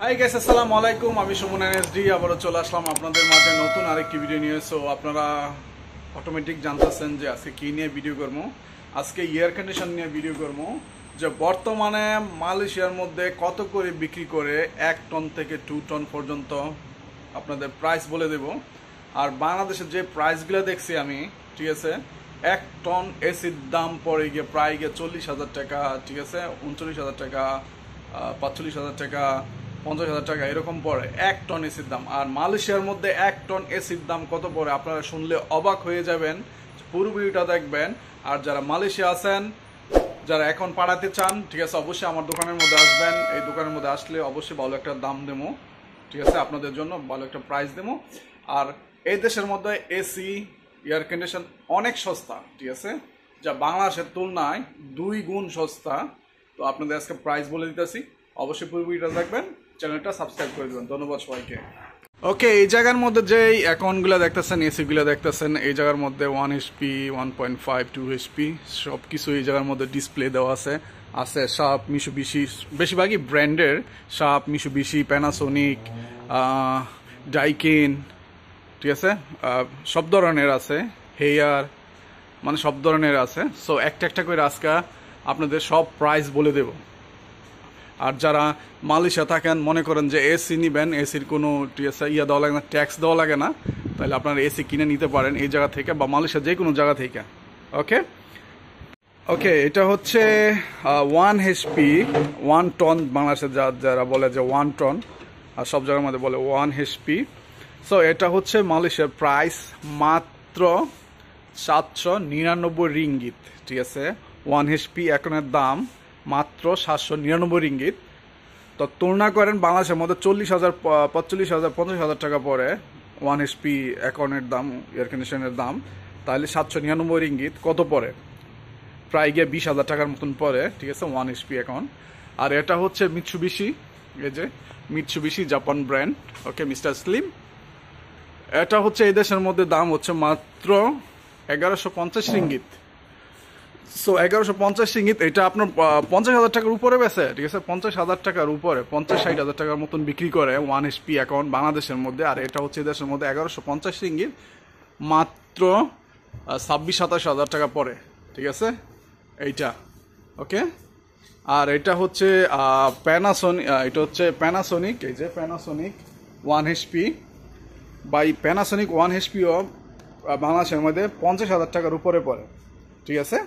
Hi guys, আসসালামু আলাইকুম। আমি সুমন এনএসডি আবারও চলে আসলাম আপনাদের মাঝে নতুন আরেকটি ভিডিও নিয়ে। সো আপনারা অটোমেটিক জানতেছেন যে আজকে কী নিয়ে ভিডিও করবো। আজকে এয়ার কন্ডিশন নিয়ে ভিডিও করবো, যে বর্তমানে মালয়েশিয়ার মধ্যে কত করে বিক্রি করে 1 টন থেকে 2 টন পর্যন্ত আপনাদের প্রাইস বলে দেব। আর বাংলাদেশের যে প্রাইসগুলো দেখছি আমি, ঠিক আছে, 1 টন এসির দাম পড়ে গিয়ে প্রায় গিয়ে 40,000 টাকা, ঠিক আছে, 39,000 টাকা, 45,000 টাকা, 50,000 টাকা এরকম পড়ে 1 টন এসির দাম। আর মালয়েশিয়ার মধ্যে 1 টন এসির দাম কত পড়ে আপনারা শুনলে অবাক হয়ে যাবেন। পুরো ভিডিওটা দেখবেন। আর যারা মালয়েশিয়া আছেন, যারা এখন পাঠাতে চান, ঠিক আছে, অবশ্যই আমার দোকানের মধ্যে আসবেন। এই দোকানের মধ্যে আসলে অবশ্যই ভালো একটা দাম দেবো, ঠিক আছে, আপনাদের জন্য ভালো একটা প্রাইস দেবো। আর এই দেশের মধ্যে এসি এয়ার কন্ডিশন অনেক সস্তা, ঠিক আছে, যা বাংলাদেশের তুলনায় 2 গুণ সস্তা। তো আপনাদের আজকে প্রাইস বলে দিতেছি, অবশ্যই পুরো ভিডিওটা দেখবেন, চ্যানেলটা সাবস্ক্রাইব করে দেবেন। ধন্যবাদ সবাইকে। ওকে, এই জায়গার মধ্যে যেই অ্যাকাউন্টগুলো দেখতেছেন, এসিগুলো দেখতেছেন, এই জায়গার মধ্যে 1 HP, 1.5, 2 HP সব কিছু এই জায়গার মধ্যে ডিসপ্লে দেওয়া আছে। শার্প, মিশুবিশি, বেশিরভাগই ব্র্যান্ডের শার্প, মিশুবিশি, প্যানাসোনিক, ডাইকিন, ঠিক আছে, সব ধরনের আছে, হেয়ার, মানে সব ধরনের আছে। সো একটা একটা করে আজকে আপনাদের সব প্রাইস বলে দেব। আর যারা মালয়েশিয়া থাকেন, মনে করেন যে এসি নিবেন, এসির কোনো দেওয়া লাগে না, ট্যাক্স দেওয়া লাগে না, তাহলে আপনারা এসি কিনে নিতে পারেন এই জায়গা থেকে বা মালয়েশিয়া যে কোনো জায়গা থেকে। ওকে ওকে, এটা হচ্ছে 1 HP, 1 টন, বাংলাদেশে যারা বলে যে 1 টন, আর সব জায়গার মধ্যে বলে 1 HP। সো এটা হচ্ছে মালয়েশিয়ার প্রাইস মাত্র 799 রিঙ্গিত, ঠিক আছে। 1 HP এখনের দাম মাত্র 799 রিঙ্গিত। তো তুলনা করেন বাংলাদেশের মধ্যে 40,000, 45,000, 50,000 টাকা পরে 1 HP অ্যাকাউন্টের দাম, এয়ার কন্ডিশনের দাম, তাহলে 799 রিঙ্গিত কত পড়ে? প্রায় গিয়ে 20,000 টাকার মতন পড়ে, ঠিক আছে, 1 HP অ্যাকাউন্ট। আর এটা হচ্ছে মিৎসুবিশি, এই যে মিৎসুবিশি জাপান ব্র্যান্ড, ওকে, মিস্টার স্লিম। এটা হচ্ছে এই দেশের মধ্যে দাম হচ্ছে মাত্র 1150 রিঙ্গিত। সো 1150 রিঙ্গিত, এটা আপনার 50,000 টাকার উপরে বেছে, ঠিক আছে, 50,000 টাকার উপরে, 50-60,000 টাকার মতন বিক্রি করে 1 HP অ্যাকাউন্ট বাংলাদেশের মধ্যে। আর এটা হচ্ছে এই দেশের মধ্যে 1150 রিঙ্গিত, মাত্র 26-27,000 টাকা পড়ে, ঠিক আছে, এইটা। ওকে, আর এটা হচ্ছে প্যানাসোনিক, এটা হচ্ছে প্যানাসোনিক, এই যে প্যানাসোনিক 1 HP বাই প্যানাসোনিক 1 HPও বাংলাদেশের মধ্যে 50,000 টাকার উপরে পড়ে, ঠিক আছে।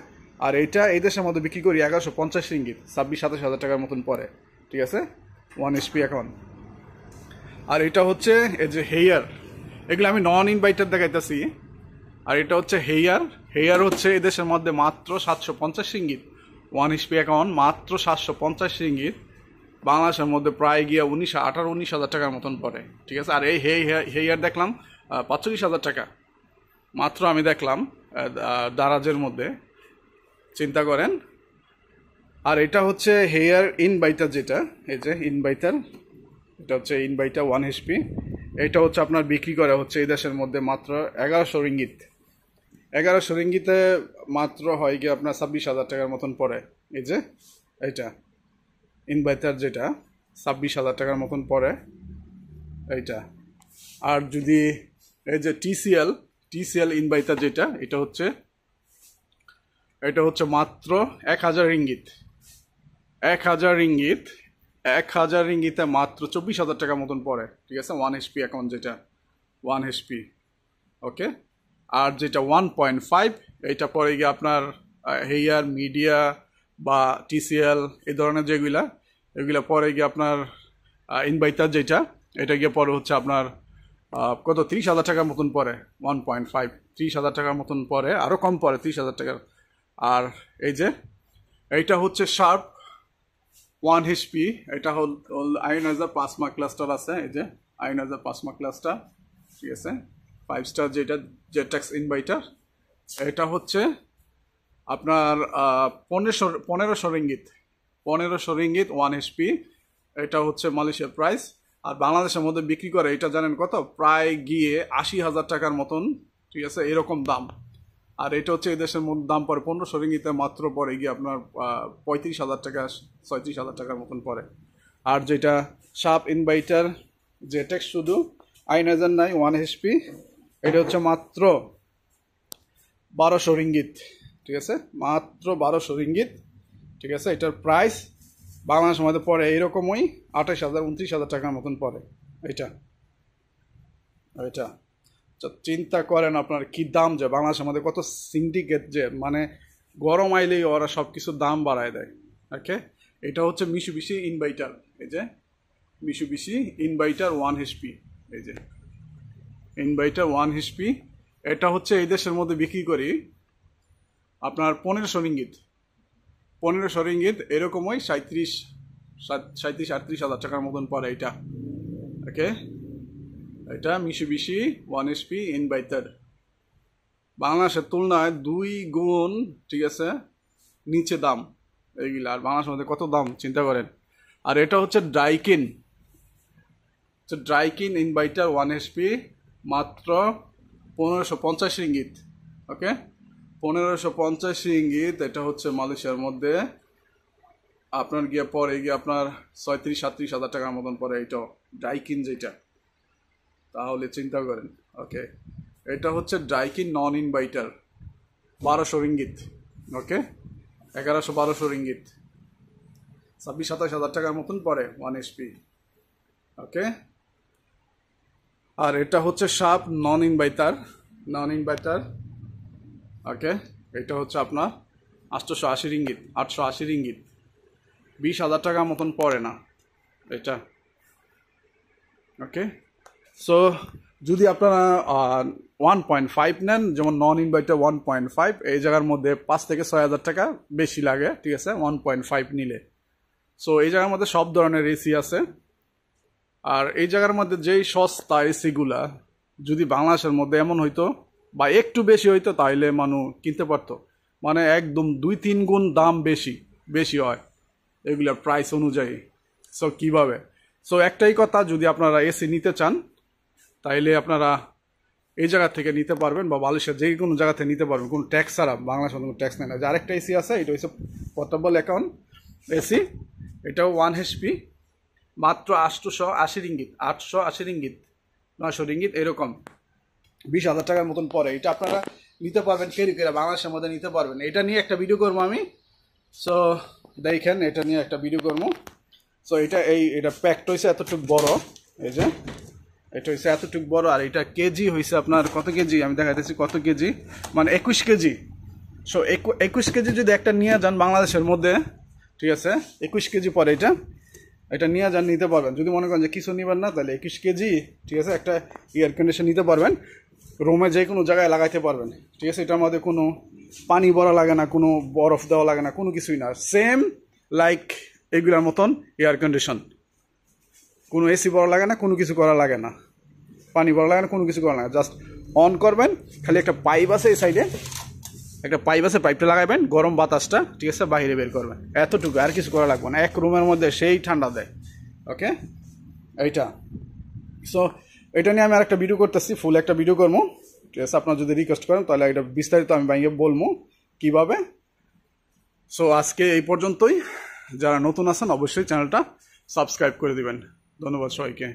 আর এইটা এই দেশের মধ্যে বিক্রি করি 1150 রিঙ্গিত, 26-27,000 টাকার মতন পড়ে, ঠিক আছে, 1 HP এখন। আর এটা হচ্ছে এই যে হেয়ার, এগুলো আমি নন ইনভাইটার দেখাইতেছি। আর এটা হচ্ছে হেয়ার, হেয়ার হচ্ছে এই দেশের মধ্যে মাত্র 750 রিঙ্গিত, 1 HP অ্যাকাউন্ট মাত্র 750 রিঙ্গিত, বাংলাদেশের মধ্যে প্রায় গিয়ে 19,000 টাকার মতন পড়ে, ঠিক আছে। আর এই হেয়ার দেখলাম 45,000 টাকা মাত্র, আমি দেখলাম দারাজের মধ্যে, চিন্তা করেন। আর এটা হচ্ছে হেয়ার ইনভাইটার, যেটা এই যে ইনভাইটার, এটা হচ্ছে ইনভাইটার 1 HP। এটা হচ্ছে আপনার বিক্রি করা হচ্ছে এই দেশের মধ্যে মাত্র 1100 রিঙ্গিত। 1100 রিঙ্গিতে মাত্র হয় গিয়ে আপনার 26,000 টাকার মতন পড়ে। এই যে এইটা ইনভাইটার, যেটা 26,000 টাকার মতন পড়ে এইটা। আর যদি এই যে টিসিএল ইনভাইটার, যেটা এটা হচ্ছে মাত্র 1,000 রিঙ্গিত। 1,000 রিঙ্গিত, 1,000 রিঙ্গিতে মাত্র 24,000 টাকার মতন পড়ে, ঠিক আছে, 1 HP অ্যাকাউন্ট, যেটা 1 HP। ওকে, আর যেটা 1.5, এইটা পরে গিয়ে আপনার হেয়ার, মিডিয়া বা টিসিএল এই ধরনের এগুলা পরে গিয়ে আপনার ইনভাইটার, যেটা এটা গিয়ে পরে হচ্ছে আপনার কত 30,000 টাকার মতন পড়ে, 1.5, 30,000 টাকার মতন পড়ে, আরও কম পড়ে 30,000 টাকার। আর এই যে এইটা হচ্ছে শার্প 1 HP, এটা হল আয়নাইজার প্লাজমা ক্লাস্টার আছে, এই যে আয়নাইজার প্লাজমা ক্লাস্টার, ঠিক আছে, 5 স্টার, যেটা জেটেক্স ইনভাইটার। এটা হচ্ছে আপনার 1500 রিঙ্গিত, 1500 রিঙ্গিত 1 HP। এটা হচ্ছে মালয়েশিয়ার প্রাইস। আর বাংলাদেশের মধ্যে বিক্রি করে এটা জানেন কত? প্রায় গিয়ে 80,000 টাকার মতন, ঠিক আছে, এরকম দাম। আর এটা হচ্ছে এই দেশের মধ্যে দাম পড়ে 1500 রিঙ্গিতে, মাত্র পরে গিয়ে আপনার 35,000 টাকা, 36,000 টাকার মতন পড়ে। আর যেটা শার্প ইনভার্টার যে টেক্সট শুধু আইনাজার নাই 1 HP, এটা হচ্ছে মাত্র 1200 রিঙ্গিত, ঠিক আছে, মাত্র 1200 রিঙ্গিত, ঠিক আছে। এটার প্রাইস বাংলাদেশের মধ্যে পড়ে এইরকমই 28,000-29,000 টাকার মতন পড়ে এটা। চিন্তা করেন আপনার কি দাম, যে বাংলাদেশের মধ্যে কত সিন্ডিকেট, যে মানে গরম আইলেই ওরা সব কিছুর দাম বাড়ায় দেয়। ওকে, এটা হচ্ছে মিশুবিশি ইনভার্টার, এই যে মিশুবিশি ইনভার্টার 1 HP, এই যে ইনভার্টার 1 HP। এটা হচ্ছে এই দেশের মধ্যে বিক্রি করি আপনার 1500 রিঙ্গিত, 1500 রিঙ্গিত, এরকমই 37-38 হাজার টাকার মতন পড়ে এটা। ওকে, এটা মিশুবিশি 1 HP ইনভার্টার, বাংলাদেশের তুলনায় 2 গুণ, ঠিক আছে, নিচে দাম এইগুলা। আর বাংলাদেশের মধ্যে কত দাম চিন্তা করেন। আর এটা হচ্ছে ড্রাইকিন ইনভার্টার 1 HP, মাত্র 1550 রিঙ্গিত। ওকে, 1550 রিঙ্গিত। এটা হচ্ছে মালয়েশিয়ার মধ্যে আপনার পরে গিয়ে আপনার 36-37 হাজার টাকার মতন পরে এটা ড্রাইকিন যেটা, তাহলে চিন্তা করেন। ওকে, এটা হচ্ছে ড্রাইকিন নন ইনভার্টার 1200 রিঙ্গিত। ওকে, 1100-1200 রিঙ্গিত, 26-27 হাজার টাকার মতন পড়ে 1 HP। ওকে, আর এটা হচ্ছে শার্প নন ইনভার্টার। ওকে, এটা হচ্ছে আপনার 880 রিঙ্গিত, 20,000 টাকার মতন পড়ে না এটা। ওকে, সো যদি আপনারা 1.5 নেন, যেমন নন ইনভার্টার 1.5, এই জায়গার মধ্যে 5 থেকে 6 হাজার টাকা বেশি লাগে, ঠিক আছে, 1.5 নিলে। সো এই জায়গার মধ্যে সব ধরনের এসি আছে। আর এই জায়গার মধ্যে যেই সস্তা এসিগুলা যদি বাংলাদেশের মধ্যে এমন হইতো বা একটু বেশি হইতো, তাহলে মানুষ কিনতে পারতো। মানে একদম 2-3 গুণ দাম বেশি হয় এগুলার প্রাইস অনুযায়ী। সো কিভাবে? সো একটাই কথা, যদি আপনারা এসি নিতে চান তাইলে আপনারা এই জায়গা থেকে নিতে পারবেন, বা মালয়েশিয়ার যে কোনো জায়গা থেকে নিতে পারবেন, কোনো ট্যাক্স ছাড়া। বাংলাদেশে কোনো ট্যাক্স নেই না। যে আরেকটা এসি আছে, এটা হচ্ছে পোর্টেবল অ্যাকাউন্ট এসি, এটাও 1 HP, মাত্র 880 রিঙ্গিত, 900 রিঙ্গিত, এরকম 20,000 টাকার মতন পরে। এটা আপনারা নিতে পারবেন, কেরি করে বাংলাদেশের মধ্যে নিতে পারবেন। এটা নিয়ে একটা ভিডিও করবো আমি। সো দেখেন, এটা নিয়ে একটা ভিডিও করবো। সো এটা প্যাকটা হয়েছে এতটুকু বড়, এই যে এটা হয়েছে এতটুকু বড়। আর এটা কেজি হয়েছে আপনার কত কেজি আমি দেখাইতেছি, কত কেজি, মানে 21 কেজি। সো 21 কেজি যদি একটা নিয়ে যান বাংলাদেশের মধ্যে, ঠিক আছে, 21 কেজি পরে এটা নিয়ে যান, নিতে পারবেন। যদি মনে করেন যে কিছু নেবেন না, তাহলে 21 কেজি, ঠিক আছে, একটা এয়ার কন্ডিশন নিতে পারবেন, রুমে যে কোনো জায়গায় লাগাইতে পারবেন, ঠিক আছে। এটার মধ্যে কোনো পানি ভরা লাগে না, কোনো বরফ দেওয়া লাগে না, কোনো কিছুই না। সেম লাইক এগুলার মতন এয়ার কন্ডিশন, কোনো এসি ভরা লাগে না, কোনো কিছু করা লাগে না, পানি ভরা লাগে না, কোনো কিছু করা লাগে না। জাস্ট অন করবেন, খালি একটা পাইপ আছে এই সাইডে, একটা পাইপ আছে, পাইপটা লাগাবেন, গরম বাতাসটা, ঠিক আছে, বাইরে বের করবেন, এতটুকু, আর কিছু করা লাগবে না। এক রুমের মধ্যে সেই ঠান্ডা দেয়। ওকে, এইটা। সো এটা নিয়ে আমি আরেকটা ভিডিও করতেছি, ফুল একটা ভিডিও করবো, ঠিক আছে। আপনারা যদি রিকোয়েস্ট করেন তাহলে এটা বিস্তারিত আমি বাইরে বলবো কীভাবে। সো আজকে এই পর্যন্তই। যারা নতুন আছেন অবশ্যই চ্যানেলটা সাবস্ক্রাইব করে দিবেন। ধন্যবাদ সবাইকে।